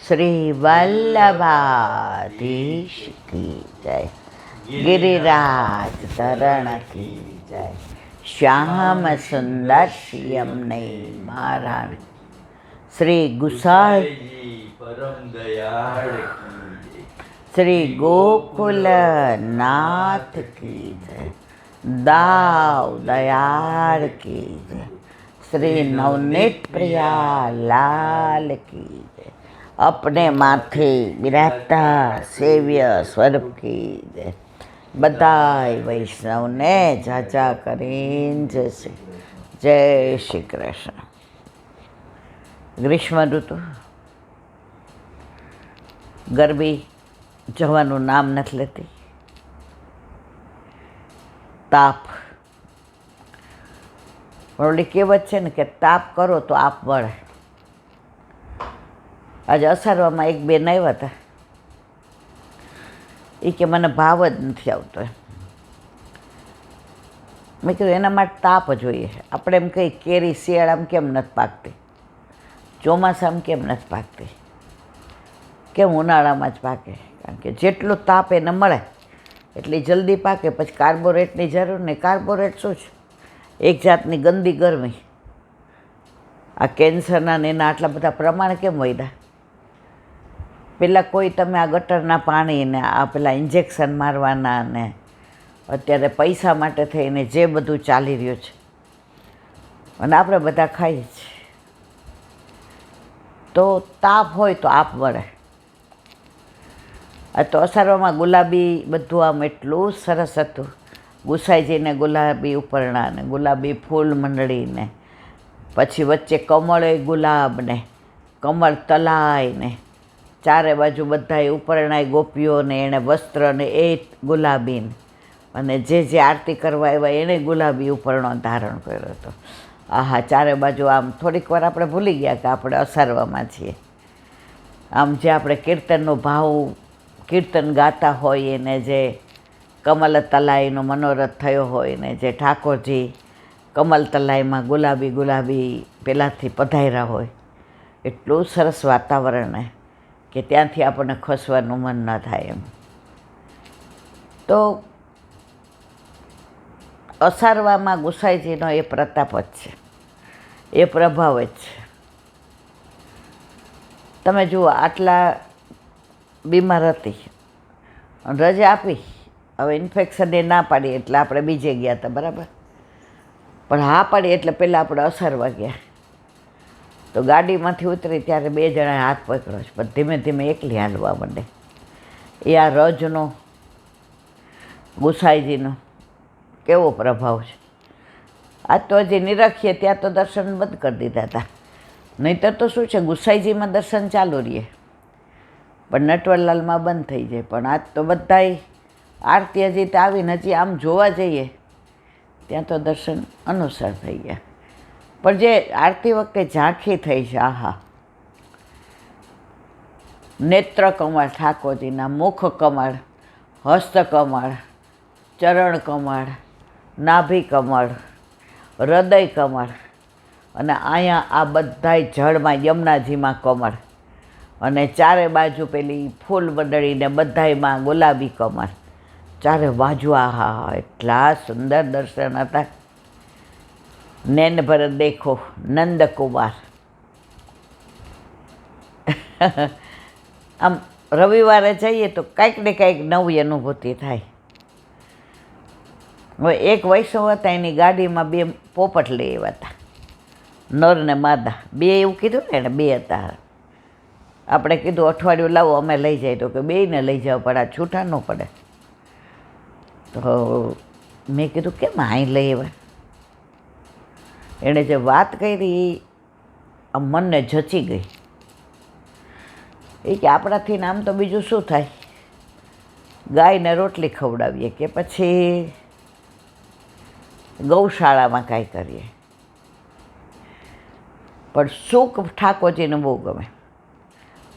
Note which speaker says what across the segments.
Speaker 1: શ્રી વલ્લભાધીશ કી જય, गिरिराज तरण की जय, श्याम सुंदर यमुने महाराज, श्री गुसाई परम दयाल की, श्री गोकुल नाथ की जय, दाव दयाल की जय, श्री नवनीत प्रिया लाल की जय, अपने माथे विराजता सेव्य स्वरूप की जय। બધાય વૈષ્ણવને જાજા કરીને જય શ્રી કૃષ્ણ। ગ્રીષ્મ ઋતુ ગરમી જવાનું નામ નથી લેતી, તાપ ઓલી કહેવત છે ને કે તાપ કરો તો આપ વળે। આજે અસારવામાં એક બેન આવ્યા હતા, એ કે મને ભાવ જ નથી આવતો એમ। મેં કીધું એના માટે તાપ જોઈએ। આપણે એમ કહી કેરી શિયાળામાં કેમ નથી પાકતી, ચોમાસામાં કેમ નથી પાકતી, કેમ ઉનાળામાં જ પાકે? કારણ કે જેટલો તાપ એને મળે એટલી જલ્દી પાકે। પછી કાર્બોરેટની જરૂર નહીં। કાર્બોરેટ શું છે? એક જાતની ગંદી ગરમી। આ કેન્સરના ને એના આટલા બધા પ્રમાણ કેમ વધ્યા? પહેલાં કોઈ તમે આ ગટરના પાણીને આ પેલા ઇન્જેક્શન મારવાના ને અત્યારે પૈસા માટે થઈને જે બધું ચાલી રહ્યું છે, અને આપણે બધા ખાઈએ છીએ, તો તાપ હોય તો આપ વળે। આ તો અસારવામાં ગુલાબી બધું આમ એટલું સરસ હતું। ગુસાઈજીને ગુલાબી ઉપરણા ને ગુલાબી ફૂલ મંડળીને, પછી વચ્ચે કમળ ગુલાબને કમળ તલાઈને, ચારે બાજુ બધાએ ઉપરણાય ગોપીઓને એણે વસ્ત્રને એ ગુલાબીને, અને જે આરતી કરવા આવ્યા એણે ગુલાબી ઉપરણો ધારણ કર્યો હતો। આહા, ચારે બાજુ આમ થોડીક વાર આપણે ભૂલી ગયા કે આપણે અસારવામાં છીએ। આમ જે આપણે કીર્તનનો ભાવ કીર્તન ગાતા હોય ને જે કમલ તલાઈનો મનોરથ થયો હોય ને જે ઠાકોરજી કમલ તલાઈમાં ગુલાબી ગુલાબી પહેલાંથી પધાર્યા હોય, એટલું સરસ વાતાવરણ કે ત્યાંથી આપણને ખસવાનું મન ન થાય એમ। તો અસારવામાં ગુસાઈજીનો એ પ્રતાપ જ છે, એ પ્રભાવ જ છે। તમે જુઓ, આટલા બીમાર હતી, રજા આપી, હવે ઇન્ફેક્શનને ના પાડી એટલે આપણે બીજે ગયા હતા, બરાબર? પણ હા પાડી એટલે પહેલાં આપણે અસારવા ગયા। તો ગાડીમાંથી ઉતરી ત્યારે બે જણાએ હાથ પકડ્યો છે, પણ ધીમે ધીમે એકલી હાલવા માંડે। એ આ રજનો ગુસાઈજીનો કેવો પ્રભાવ છે! આ તો હજી નિરખીએ ત્યાં તો દર્શન બંધ કરી દીધા હતા, નહીંતર તો શું છે, ગુસાઈજીમાં દર્શન ચાલુ રહીએ પણ નટવરલાલમાં બંધ થઈ જાય। પણ આજ તો બધાય આરતી હજી તો આવીને હજી આમ જોવા જઈએ ત્યાં તો દર્શન અનુસાર થઈ ગયા। પણ જે આરતી વખતે ઝાંખી થઈ છે, આહા! નેત્ર કમળ ઠાકોરજીના, મુખ કમળ, હસ્ત કમળ, ચરણ કમળ, નાભી કમળ, હૃદય કમળ, અને અહીંયા આ બધાય જળમાં યમુનાજીમાં કમળ, અને ચારે બાજુ પેલી ફૂલ મંડળીને બધાયમાં ગુલાબી કમળ, ચારે બાજુ આહા! એટલા સુંદર દર્શન હતા। નૈન ભર દેખો નંદકુમાર। આમ રવિવારે જઈએ તો કાંઈક ને કાંઈક નવી અનુભૂતિ થાય। હવે એક વૈષ્ણવ હતા, એની ગાડીમાં બે પોપટ લઈ આવ્યા હતા, નર ને માદા બે, એવું કીધું ને એણે, બે હતા। આપણે કીધું અઠવાડિયું લાવો અમે લઈ જાય, તો કે બેયને લઈ જાવ, પણ આ છૂટા ન પડે। તો મેં કીધું કેમ અહીં લઈ આવ્યા? એણે જે વાત કરી આ મનને જચી ગઈ। એ કે આપણાથી આમ તો બીજું શું થાય, ગાયને રોટલી ખવડાવીએ કે પછી ગૌશાળામાં કાંઈ કરીએ, પણ સુખ ઠાકોરજીને બહુ ગમે।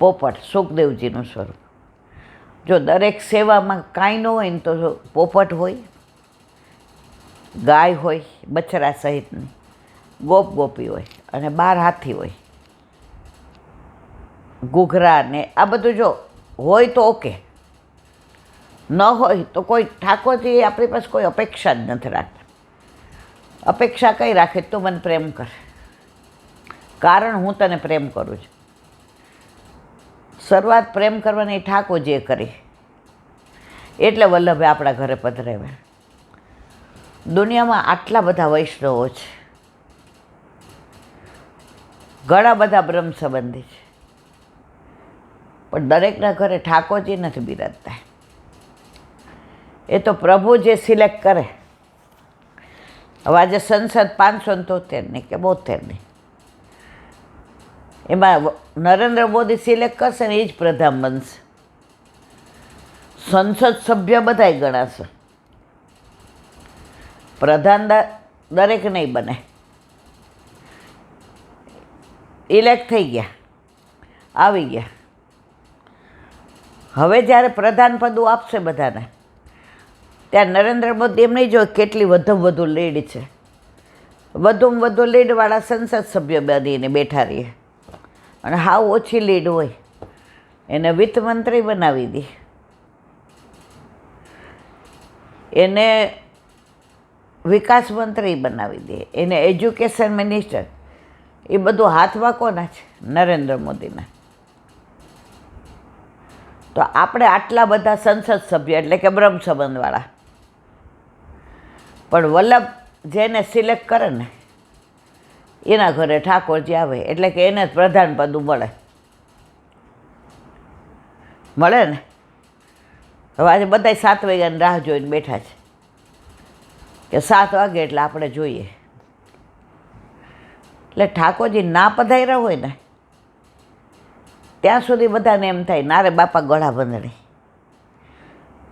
Speaker 1: પોપટ સુખદેવજીનું સ્વરૂપ। જો દરેક સેવામાં કાંઈ ન હોય ને તો પોપટ હોય, ગાય હોય બછડા સહિતની, ગોપ ગોપી હોય, અને 12 હાથી હોય। ઘૂઘરા ને આ બધું જો હોય તો ઓકે, ન હોય તો કોઈ ઠાકોરજી આપણી પાસે કોઈ અપેક્ષા જ નથી રાખતા. અપેક્ષા કઈ રાખે? તું મને પ્રેમ કર, કારણ હું તને પ્રેમ કરું છું. શરૂઆત પ્રેમ કરવાની ઠાકોરજીએ કરી, એટલે વલ્લભે આપણા ઘરે પધરાવ્યા. દુનિયામાં આટલા બધા વૈષ્ણવો છે, ઘણા બધા બ્રહ્મ સંબંધી છે, પણ દરેકના ઘરે ઠાકોરજી નથી બિરાજતા. એ તો પ્રભુ જે સિલેક્ટ કરે. હવે આજે સંસદ 573ની કે 72ની, એમાં નરેન્દ્ર મોદી સિલેક્ટ કરશે ને એ જ પ્રધાન બનશે. સંસદ સભ્ય બધાય ગણાશે, પ્રધાન દરેક નહીં બને. ઇલેક્ટ થઈ ગયા, આવી ગયા. હવે જ્યારે પ્રધાન પદું આપશે બધાને, ત્યારે નરેન્દ્ર મોદી એમ નહીં જોયું કેટલી વધુ લીડ છે. વધુમાં વધુ લીડવાળા સંસદ સભ્ય બનીને બેઠા રહીએ, અને હાવ ઓછી લીડ હોય એને વિત્ત મંત્રી બનાવી દે, એને વિકાસ મંત્રી બનાવી દે, એને એજ્યુકેશન મિનિસ્ટર. એ બધું હાથમાં કોના છે? નરેન્દ્ર મોદીના. તો આપણે આટલા બધા સંસદ સભ્ય એટલે કે બ્રહ્મ સંબંધવાળા, પણ વલ્લભ જેને સિલેક્ટ કરે ને એના ઘરે ઠાકોરજી આવે, એટલે કે એને જ પ્રધાન પદ મળે ને. હવે આજે બધા 7 વાગ્યાની રાહ જોઈને બેઠા છે કે 7 વાગે એટલે આપણે જોઈએ. એટલે ઠાકોરજી ના પધાર્યા હોય ને ત્યાં સુધી બધાને એમ થાય ના રે બાપા ગળા બંધણી.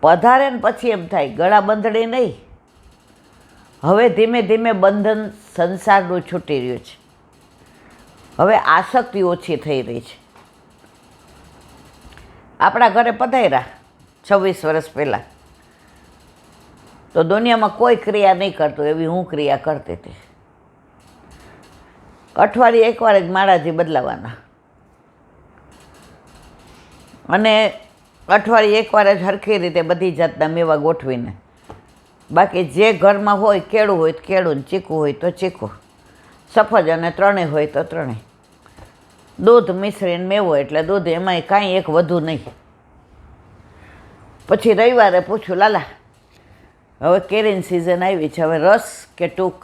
Speaker 1: પધારે ને પછી એમ થાય ગળા બંધણી નહીં, હવે ધીમે ધીમે બંધન સંસારનું છૂટી રહ્યું છે. હવે આસક્તિ ઓછી થઈ રહી છે. આપણા ઘરે પધાર્યા 26 વર્ષ પહેલાં, તો દુનિયામાં કોઈ ક્રિયા નહીં કરતું એવી હું ક્રિયા કરતી હતી. અઠવાડિયે એકવાર જ માળાજી બદલાવાના, અને અઠવાડિયે એકવાર જ સરખી રીતે બધી જાતના મેવા ગોઠવીને. બાકી જે ઘરમાં હોય, કેળું હોય તો કેળું, ને ચીકુ હોય તો ચીકુ, સફરજન ત્રણેય હોય તો ત્રણેય, દૂધ મિશ્રીને મેવો એટલે દૂધ, એમાંય કાંઈ એક વધુ નહીં. પછી રવિવારે પૂછું લાલા હવે કેરીની સિઝન આવી છે, હવે રસ કે ટૂંક?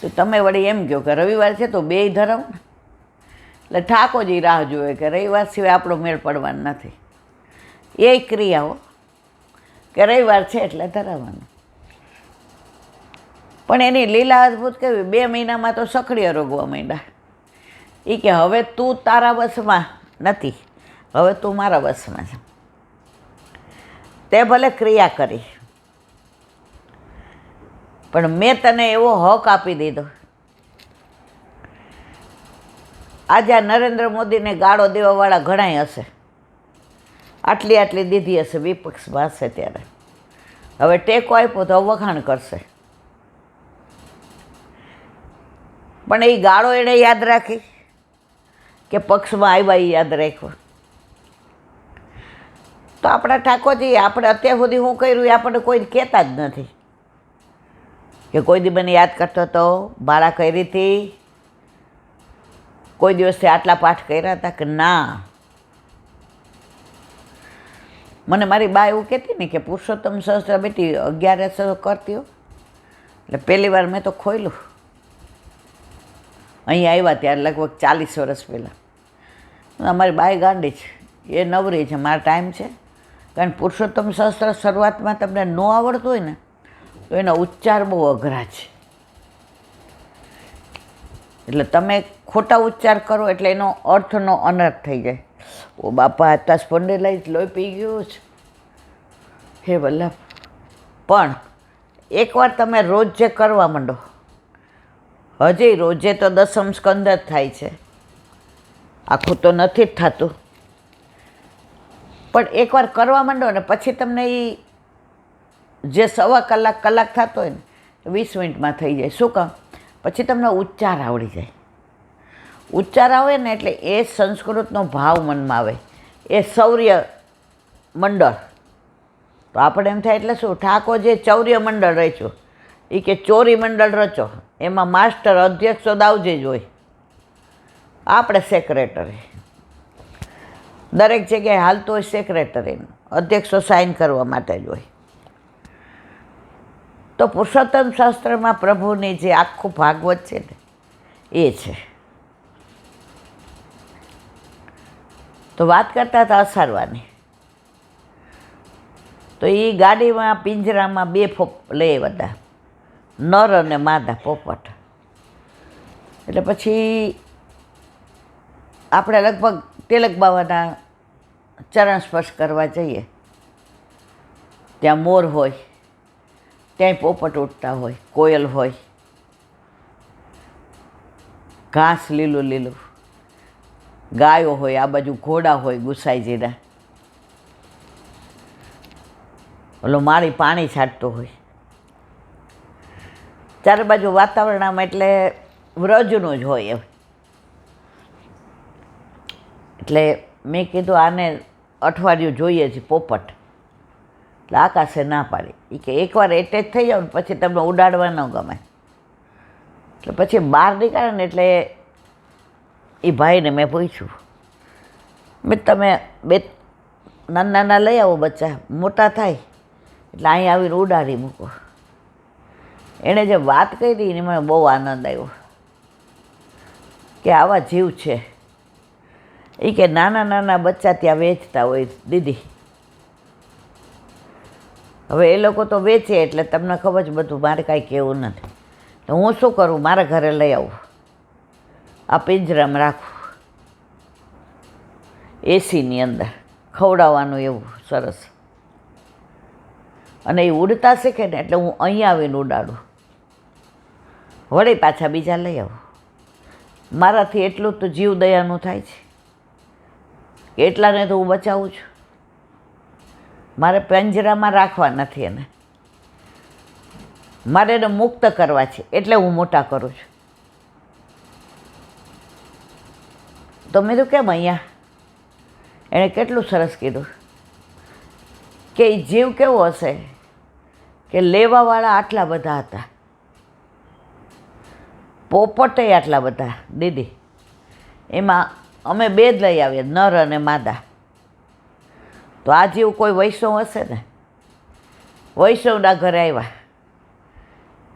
Speaker 1: તો તમે વળી એમ કહો કે રવિવાર છે તો બેય ધરાવ ને. એટલે ઠાકોરજી રાહ જુએ કે રવિવાર સિવાય આપણો મેળ પડવાનો નથી. એ ક્રિયાઓ કે રવિવાર છે એટલે ધરાવવાનું. પણ એની લીલા અદ્ભુત કેવી, 2 મહિનામાં તો સખડીએ રોગવા માંડ્યા. એ કે હવે તું તારા વશમાં નથી, હવે તું મારા વશમાં છે. તે ભલે ક્રિયા કરી, પણ મેં તને એવો હક આપી દીધો. આજે આ નરેન્દ્ર મોદીને ગાળો દેવાવાળા ઘણાય હશે, આટલી દીધી હશે, વિપક્ષમાં હશે ત્યારે. હવે ટેકો આપ્યો તો વખાણ કરશે. પણ એ ગાળો એણે યાદ રાખી કે પક્ષમાં આવ્યા એ યાદ રાખ્યો? તો આપણા ઠાકોરજી આપણે અત્યાર સુધી હું કર્યું એ આપણને કોઈ કહેતા જ નથી કે કોઈ દી મને યાદ કરતો હતો, બાળા કરી હતી, કોઈ દિવસે આટલા પાઠ કર્યા હતા કે ના. મને મારી બા એવું કહેતી ને કે પુરુષોત્તમ સહસ્ત્ર બેટી 11 કરતી હો. એટલે પહેલી વાર મેં તો ખોલ્યું અહીંયા આવ્યા ત્યારે, લગભગ 40 વર્ષ પહેલાં. અમારી બાઈ ગાંડી છે, એ નવરી છે, મારો ટાઈમ છે. કારણ પુરુષોત્તમ સહસ્ત્ર શરૂઆતમાં તમને ન આવડતું હોય ને તો એનો ઉચ્ચાર બહુ અઘરા છે. એટલે તમે ખોટા ઉચ્ચાર કરો એટલે એનો અર્થનો અનર્થ થઈ જાય. ઓ બાપા આતા સ્પોન્ડિલાઇઝ લોહી પી ગયું છે, હે વલ્લભ. પણ એકવાર તમે રોજ જે કરવા માંડો, હજી રોજે તો 10મ સ્કંદ જ થાય છે, આખું તો નથી જ થતું. પણ એકવાર કરવા માંડો ને પછી તમને એ જે સવા કલાક થતો હોય ને 20 મિનિટમાં થઈ જાય. શું કામ? પછી તમને ઉચ્ચાર આવડી જાય. ઉચ્ચાર આવે ને એટલે એ સંસ્કૃતનો ભાવ મનમાં આવે. એ શૌર્ય મંડળ. તો આપણે એમ થાય એટલે શું, ઠાકોર જે ચૌર્ય મંડળ રચ્યું, એ કે ચોરી મંડળ રચો, એમાં માસ્ટર અધ્યક્ષો દાવજે જ હોય, આપણે સેક્રેટરી. દરેક જગ્યાએ હાલતું હોય સેક્રેટરીનું, અધ્યક્ષો સાઇન કરવા માટે જ હોય. તો પુરુષોત્તમ શાસ્ત્રમાં પ્રભુની જે આખું ભાગવત છે ને એ છે. તો વાત કરતા હતા અસારવાની. તો એ ગાડીમાં પિંજરામાં 2 લે બધા, નર અને માદા પોપટ. એટલે પછી આપણે લગભગ તિલક બાવાના ચરણ સ્પર્શ કરવા જઈએ, ત્યાં મોર હોય, ત્યાંય પોપટ ઉડતા હોય, કોયલ હોય, ઘાસ લીલું લીલું, ગાયો હોય, આ બાજુ ઘોડા હોય ગુસાઈજીના, ઓલો માળી પાણી છાંટતો હોય. ચારે બાજુ વાતાવરણમાં એટલે વ્રજનું જ હોય એમ. એટલે મેં કીધું આને અઠવાડિયું જોઈએ છે પોપટ. એટલે આકાશે ના પાડી. એ કે એકવાર એટેચ થઈ જાવ ને પછી તમને ઉડાડવા ન ગમે. એટલે પછી બહાર નીકળે ને એટલે એ ભાઈને મેં પૂછ્યું, મેં તમે 2 નાના લઈ આવો બચ્ચા, મોટા થાય એટલે અહીં આવીને ઉડાડી મૂકો. એણે જે વાત કરી એને મને બહુ આનંદ આવ્યો કે આવા જીવ છે. એ કે નાના નાના બચ્ચા ત્યાં વેચતા હોય દીદી. હવે એ લોકો તો વેચે એટલે તમને ખબર છે બધું, મારે કાંઈ કહેવું નથી. તો હું શું કરું, મારા ઘરે લઈ આવું, આ પિંજરામાં રાખું, એસીની અંદર ખવડાવવાનું એવું સરસ. અને એ ઉડતા શીખે ને એટલે હું અહીંયા આવીને ઉડાડું, વળી પાછા બીજા લઈ આવું. મારાથી એટલું તો જીવ દયાનું થાય છે કે એટલાને તો હું બચાવું છું. મારે પિંજરામાં રાખવા નથી એને, મારે એને મુક્ત કરવા છે, એટલે હું મોટા કરું છું. તો મેં તો કેમ અહીંયા? એણે કેટલું સરસ કીધું કે એ જીવ કેવો હશે કે લેવાવાળા આટલા બધા હતા, પોપટે આટલા બધા દીદી. એમાં અમે 2 જ લઈ આવીએ, નર અને માદા. તો આ જીવ કોઈ વૈષ્ણવ હશે ને, વૈષ્ણવના ઘરે આવ્યા,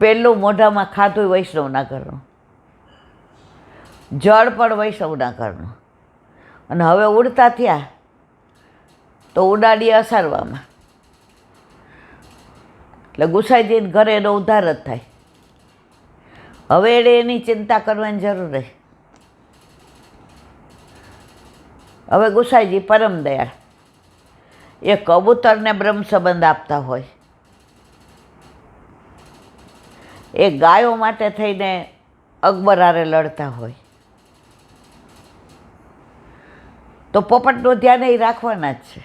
Speaker 1: પહેલું મોઢામાં ખાધું વૈષ્ણવના ઘરનું, જળ પણ વૈષ્ણવના ઘરનું. અને હવે ઉડતા થયા તો ઉડાડીએ અસારવામાં. એટલે ગુસાઈજીને ઘરે એનો ઉદ્ધાર જ થાય. હવે એણે એની ચિંતા કરવાની જરૂર નહીં. હવે ગુસાઈજી પરમ દયાળ, એ કબૂતરને બ્રહ્મ સંબંધ આપતા હોય, એ ગાયો માટે થઈને અકબર હારે લડતા હોય, તો પોપટનું ધ્યાન એ રાખવાના જ છે.